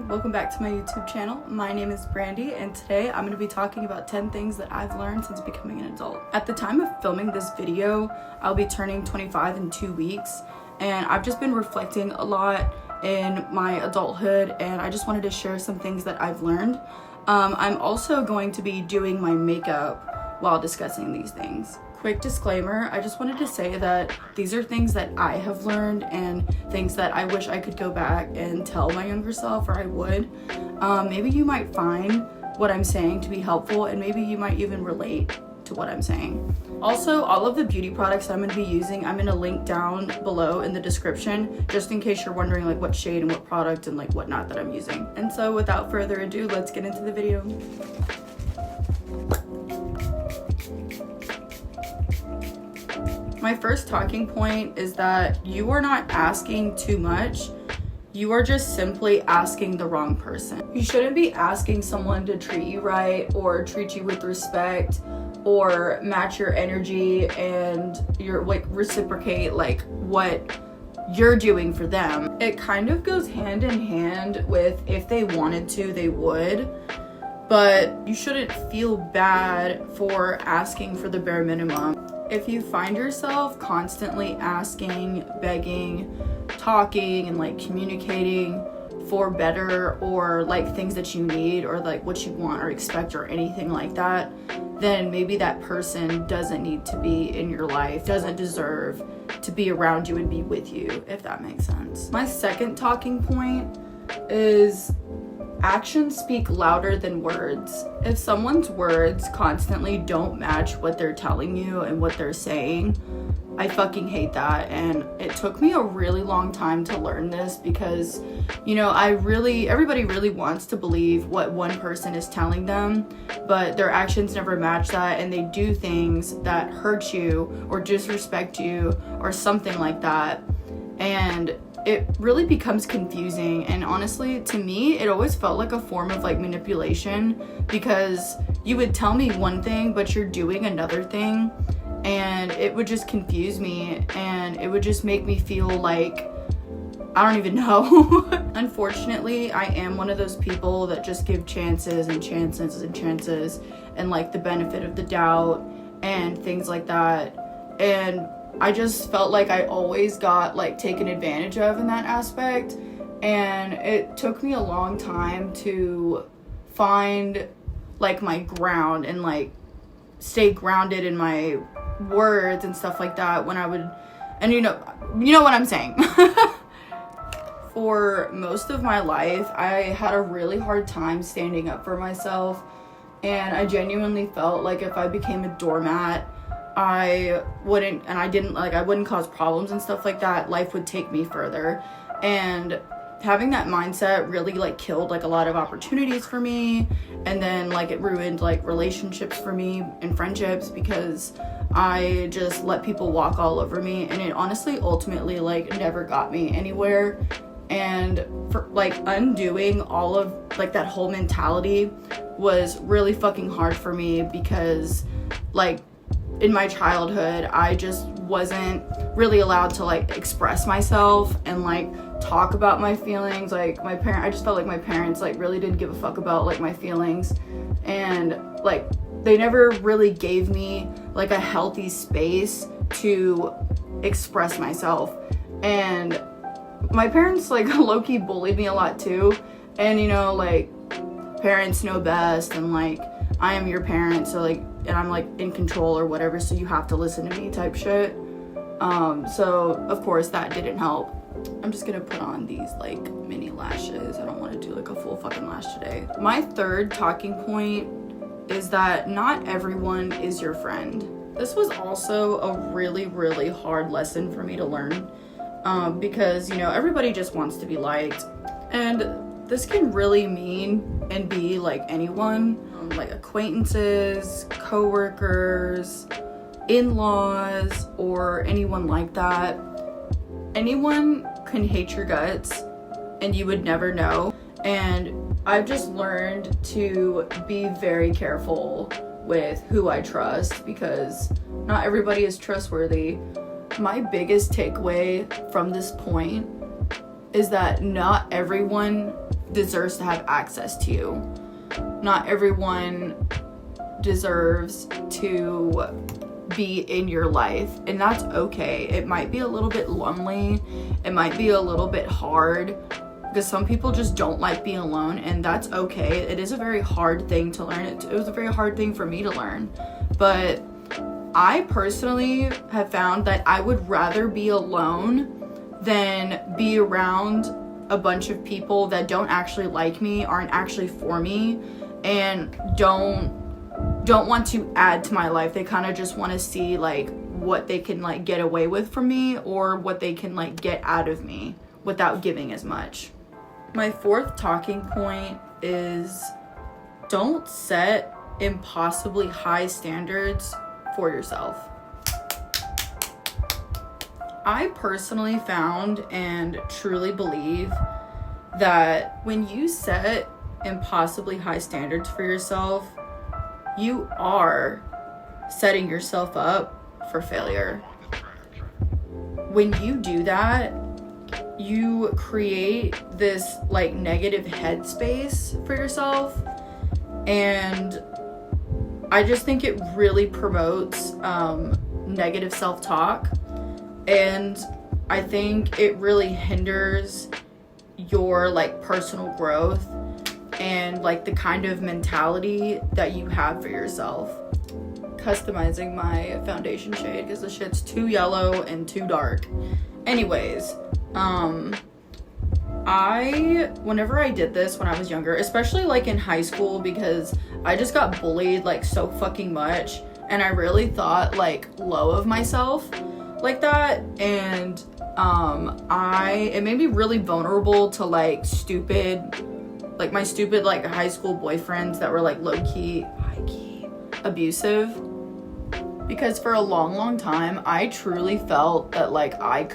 welcome back to my YouTube channel. My name is Brandy and today I'm going to be talking about 10 things that I've learned since becoming an adult. At the time of filming this video, I'll be turning 25 in 2 weeks and I've just been reflecting a lot in my adulthood and I just wanted to share some things that I've learned. I'm also going to be doing my makeup while discussing these things. Quick disclaimer, I just wanted to say that these are things that I have learned and things that I wish I could go back and tell my younger self, or I would. Maybe you might find what I'm saying to be helpful and maybe you might even relate to what I'm saying. Also, all of the beauty products I'm going to be using, I'm going to link down below in the description, just in case you're wondering like what shade and what product and like whatnot that I'm using. And so without further ado, let's get into the video. My first talking point is that you are not asking too much. You are just simply asking the wrong person. You shouldn't be asking someone to treat you right or treat you with respect or match your energy and your like reciprocate like what you're doing for them. It kind of goes hand in hand with if they wanted to, they would. But you shouldn't feel bad for asking for the bare minimum. If you find yourself constantly asking, begging, talking, and like communicating for better or like things that you need or like what you want or expect or anything like that, then maybe that person doesn't need to be in your life, doesn't deserve to be around you and be with you, if that makes sense. My second talking point is actions speak louder than words. If someone's words constantly don't match what they're telling you and what they're saying, I fucking hate that. And it took me a really long time to learn this because, you know, everybody really wants to believe what one person is telling them, but their actions never match that and they do things that hurt you or disrespect you or something like that. And it really becomes confusing, and honestly to me it always felt like a form of like manipulation because you would tell me one thing but you're doing another thing, and it would just confuse me and it would just make me feel like I don't even know. Unfortunately, I am one of those people that just give chances and chances and chances and like the benefit of the doubt and things like that, and I just felt like I always got like taken advantage of in that aspect, and it took me a long time to find like my ground and like stay grounded in my words and stuff like that when I would, and you know what I'm saying. For most of my life, I had a really hard time standing up for myself, and I genuinely felt like if I became a doormat, I wouldn't cause problems and stuff like that. Life would take me further, and having that mindset really like killed like a lot of opportunities for me, and then like it ruined like relationships for me and friendships because I just let people walk all over me, and it honestly ultimately like never got me anywhere. And for like undoing all of like that whole mentality was really fucking hard for me because like in my childhood, I just wasn't really allowed to like express myself and like talk about my feelings. Like I just felt like my parents like really didn't give a fuck about like my feelings, and like they never really gave me like a healthy space to express myself. And my parents like low-key bullied me a lot too, and you know, like parents know best and like I am your parent, so like, and I'm like in control or whatever, so you have to listen to me type shit. So of course that didn't help. I'm just gonna put on these like mini lashes. I don't want to do like a full fucking lash today. My third talking point is that not everyone is your friend. This was also a really, really hard lesson for me to learn because, you know, everybody just wants to be liked, and this can really mean and be like anyone. Like acquaintances, co-workers, in-laws, or anyone like that. Anyone can hate your guts and you would never know. And I've just learned to be very careful with who I trust because not everybody is trustworthy. My biggest takeaway from this point is that not everyone deserves to have access to you. Not everyone deserves to be in your life, and that's okay. It might be a little bit lonely, it might be a little bit hard, because some people just don't like being alone, and that's okay. It is a very hard thing to learn. It was a very hard thing for me to learn, but I personally have found that I would rather be alone than be around a bunch of people that don't actually like me, aren't actually for me, and don't want to add to my life. They kind of just want to see like what they can like get away with from me, or what they can like get out of me without giving as much. My fourth talking point is don't set impossibly high standards for yourself. I personally found and truly believe that when you set impossibly high standards for yourself, you are setting yourself up for failure. When you do that, you create this like negative headspace for yourself, and I just think it really promotes negative self-talk, and I think it really hinders your like personal growth and like the kind of mentality that you have for yourself. Customizing my foundation shade because the shit's too yellow and too dark. Anyways, whenever I did this when I was younger, especially like in high school, because I just got bullied like so fucking much, and I really thought like low of myself like that, and it made me really vulnerable to like my stupid like high school boyfriends that were like low-key, high-key abusive, because for a long time I truly felt that like I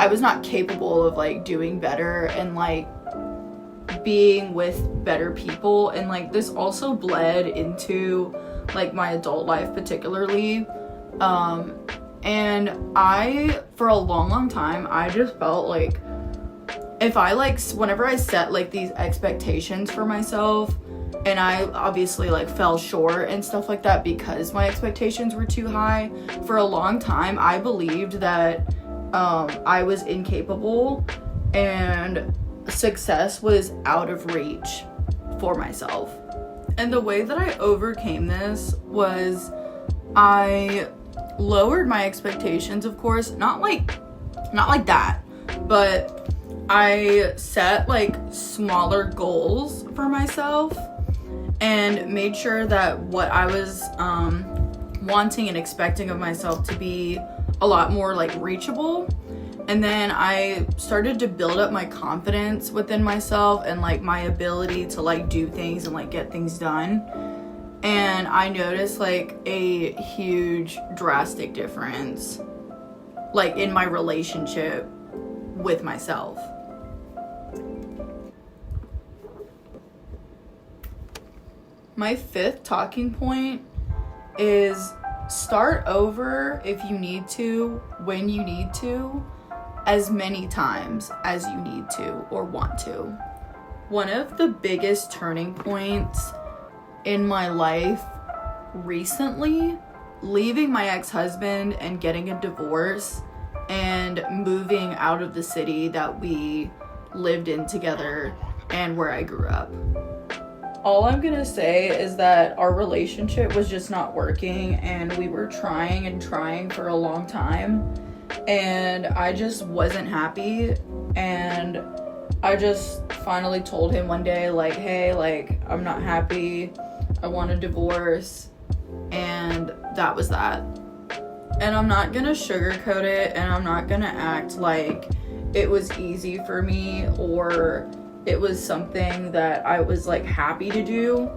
was not capable of like doing better and like being with better people, and like this also bled into like my adult life particularly, and for a long time I just felt like whenever I set like these expectations for myself, and I obviously like fell short and stuff like that because my expectations were too high, for a long time I believed that I was incapable and success was out of reach for myself. And the way that I overcame this was I lowered my expectations, of course, not like that, but I set like smaller goals for myself and made sure that what I was wanting and expecting of myself to be a lot more like reachable. And then I started to build up my confidence within myself and like my ability to like do things and like get things done. And I noticed like a huge drastic difference like in my relationship with myself. My fifth talking point is start over if you need to, when you need to, as many times as you need to or want to. One of the biggest turning points in my life recently, leaving my ex-husband and getting a divorce and moving out of the city that we lived in together and where I grew up. All I'm gonna say is that our relationship was just not working, and we were trying and trying for a long time, and I just wasn't happy, and I just finally told him one day like, hey, like I'm not happy, I want a divorce, and that was that. And I'm not gonna sugarcoat it, and I'm not gonna act like it was easy for me or it was something that I was like happy to do.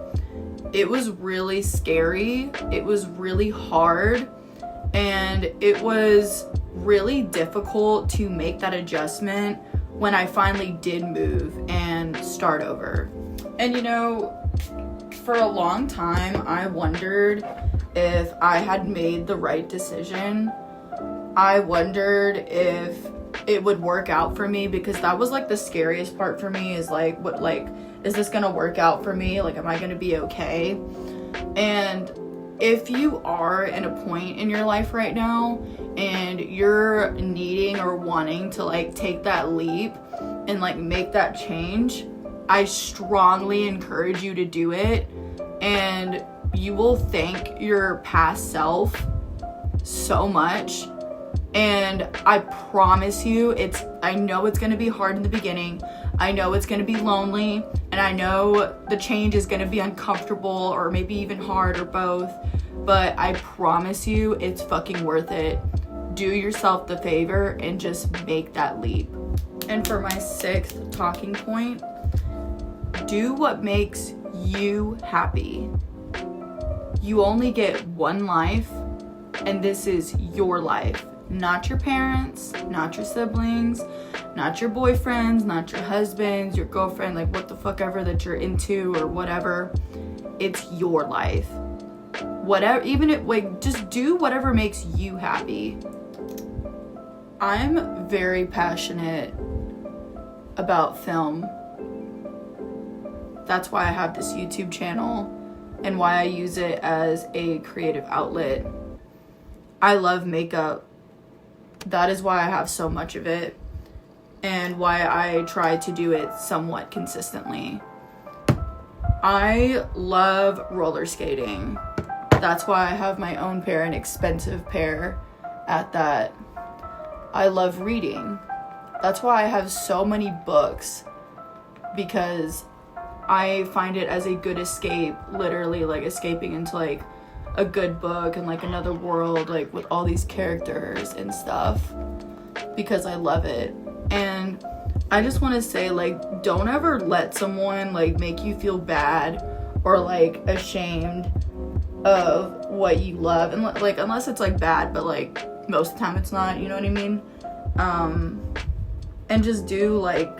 It was really scary, it was really hard, and it was really difficult to make that adjustment when I finally did move and start over. And you know, for a long time I wondered if I had made the right decision. I wondered if it would work out for me, because that was like the scariest part for me, is like, what, like, is this gonna work out for me? Like, am I gonna be okay? And if you are in a point in your life right now and you're needing or wanting to like take that leap and like make that change, I strongly encourage you to do it, and you will thank your past self so much. And I promise you, I know it's gonna be hard in the beginning, I know it's gonna be lonely, and I know the change is gonna be uncomfortable or maybe even hard or both, but I promise you it's fucking worth it. Do yourself the favor and just make that leap. And for my 6th talking point, do what makes you happy. You only get one life, and this is your life. Not your parents, not your siblings, not your boyfriends, not your husbands, your girlfriend, like what the fuck ever that you're into or whatever. It's your life. Whatever, even if, like, just do whatever makes you happy. I'm very passionate about film. That's why I have this YouTube channel and why I use it as a creative outlet. I love makeup. That is why I have so much of it, and why I try to do it somewhat consistently. I love roller skating. That's why I have my own pair, an expensive pair at that. I love reading. That's why I have so many books, because I find it as a good escape, literally like escaping into like a good book and like another world, like with all these characters and stuff, because I love it. And I just want to say, like, don't ever let someone like make you feel bad or like ashamed of what you love, and like, unless it's like bad, but like most of the time it's not, you know what I mean? And just do like,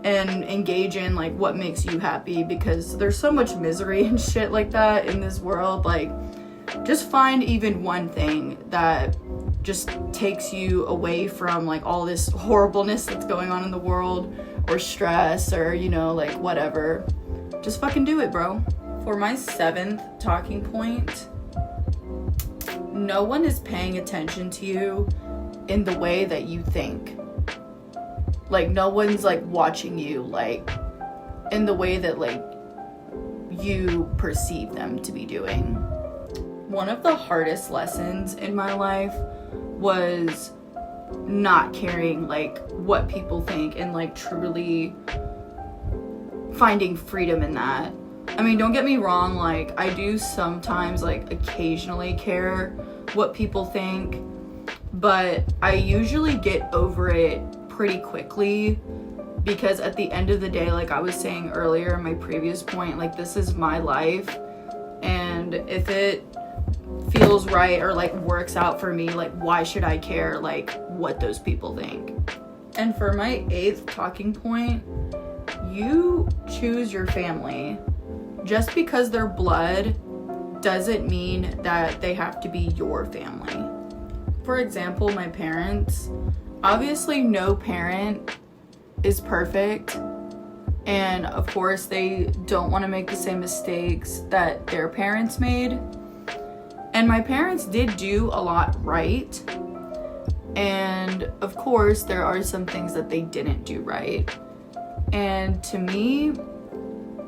and engage in like what makes you happy, because there's so much misery and shit like that in this world. Like, just find even one thing that just takes you away from like all this horribleness that's going on in the world, or stress, or, you know, like whatever. Just fucking do it, bro. For my 7th talking point, no one is paying attention to you in the way that you think. Like, no one's like watching you like in the way that like you perceive them to be doing. One of the hardest lessons in my life was not caring like what people think, and like truly finding freedom in that. I mean, don't get me wrong, like I do sometimes like occasionally care what people think, but I usually get over it pretty quickly, because at the end of the day, like I was saying earlier in my previous point, like this is my life, and if it feels right or like works out for me, like why should I care like what those people think? And for my 8th talking point, you choose your family. Just because they're blood doesn't mean that they have to be your family. For example, my parents, obviously no parent is perfect, and of course they don't want to make the same mistakes that their parents made, and my parents did do a lot right, and of course there are some things that they didn't do right. And to me,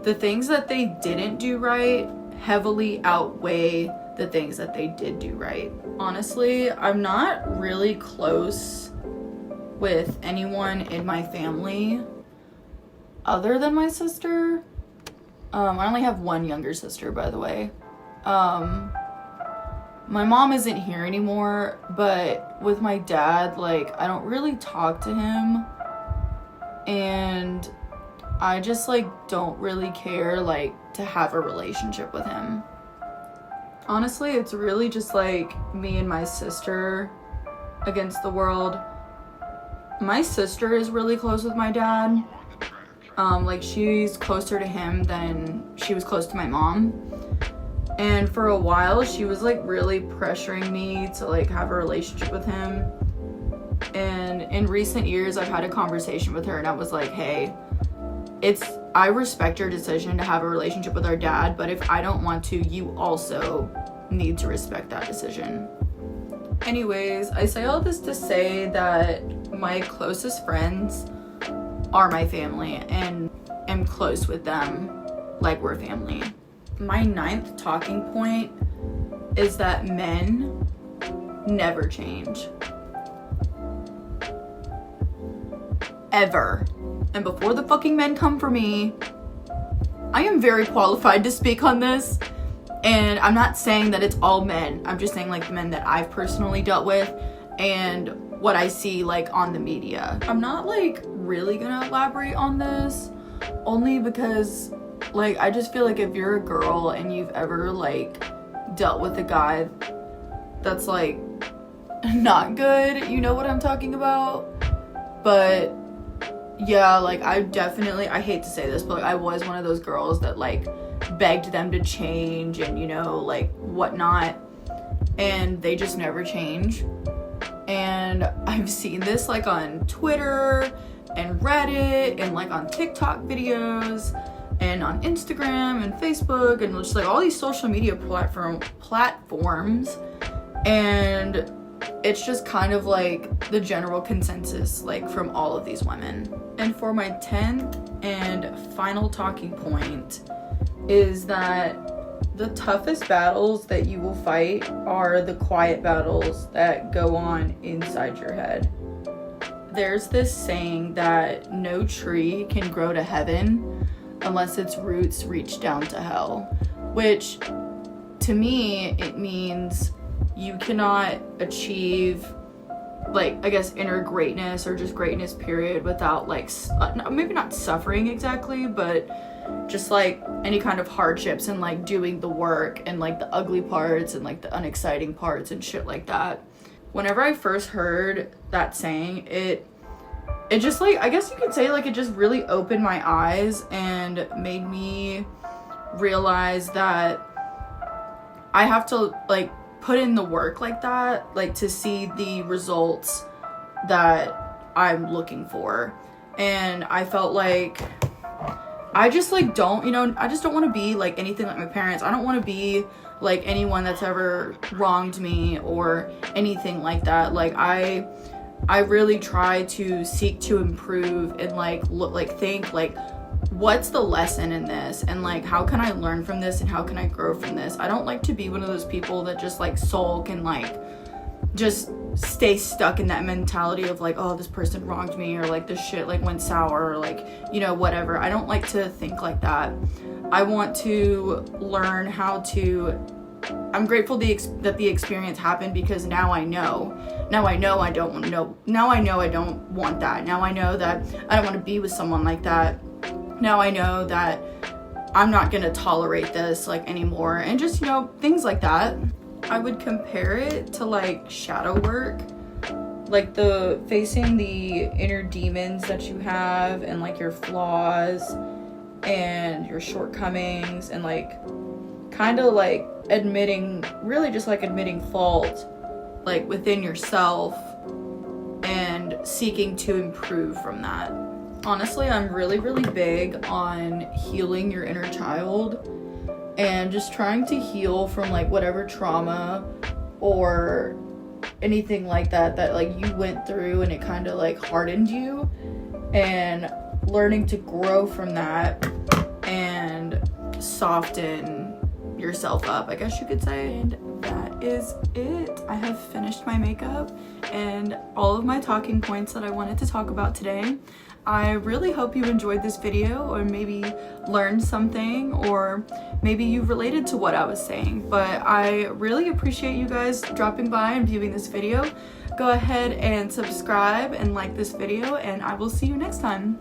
the things that they didn't do right heavily outweigh the things that they did do right. Honestly, I'm not really close with anyone in my family other than my sister. I only have one younger sister, by the way. My mom isn't here anymore, but with my dad, like, I don't really talk to him, and I just like don't really care like to have a relationship with him. Honestly, it's really just like me and my sister against the world. My sister is really close with my dad. Like she's closer to him than she was close to my mom. And for a while, she was like really pressuring me to like have a relationship with him. And in recent years, I've had a conversation with her and I was like, hey, I respect your decision to have a relationship with our dad, but if I don't want to, you also need to respect that decision. Anyways, I say all this to say that my closest friends are my family and am close with them like we're family. My 9th talking point is that men never change. Ever. And before the fucking men come for me, I am very qualified to speak on this. And I'm not saying that it's all men. I'm just saying like the men that I've personally dealt with and what I see like on the media. I'm not like really gonna elaborate on this only because like I just feel like if you're a girl and you've ever like dealt with a guy that's like not good, you know what I'm talking about. But yeah, like I hate to say this, but like, I was one of those girls that like begged them to change and you know like whatnot, and they just never change. And I've seen this like on Twitter and Reddit and like on TikTok videos and on Instagram and Facebook and just like all these social media platforms, and it's just kind of like the general consensus like from all of these women. And for my 10th and final talking point is that the toughest battles that you will fight are the quiet battles that go on inside your head. There's this saying that no tree can grow to heaven unless its roots reach down to hell, which to me it means you cannot achieve like I guess inner greatness or just greatness period without like maybe not suffering exactly, but just like any kind of hardships and like doing the work and like the ugly parts and like the unexciting parts and shit like that. Whenever I first heard that saying, it just like I guess you could say like it just really opened my eyes and made me realize that I have to like put in the work like that, like to see the results that I'm looking for. And I felt like I just like don't, you know, I just don't want to be like anything like my parents. I don't want to be like anyone that's ever wronged me or anything like that. Like I really try to seek to improve and like look like think like what's the lesson in this and like how can I learn from this and how can I grow from this. I don't like to be one of those people that just like sulk and like just stay stuck in that mentality of like, oh, this person wronged me or like this shit like went sour or like, you know, whatever. I don't like to think like that. I want to learn how to, I'm grateful that the experience happened because now I know I don't want to know. Now I know I don't want that. Now I know that I don't want to be with someone like that. Now I know that I'm not going to tolerate this like anymore, and just, you know, things like that. I would compare it to like shadow work, like the facing the inner demons that you have and like your flaws and your shortcomings and like kind of like really just like admitting fault like within yourself and seeking to improve from that. Honestly, I'm really big on healing your inner child and just trying to heal from like whatever trauma or anything like that like you went through and it kind of like hardened you, and learning to grow from that and soften yourself up, I guess you could say. And that is it. I have finished my makeup and all of my talking points that I wanted to talk about today. I really hope you enjoyed this video or maybe learned something or maybe you related to what I was saying, but I really appreciate you guys dropping by and viewing this video. Go ahead and subscribe and like this video, and I will see you next time.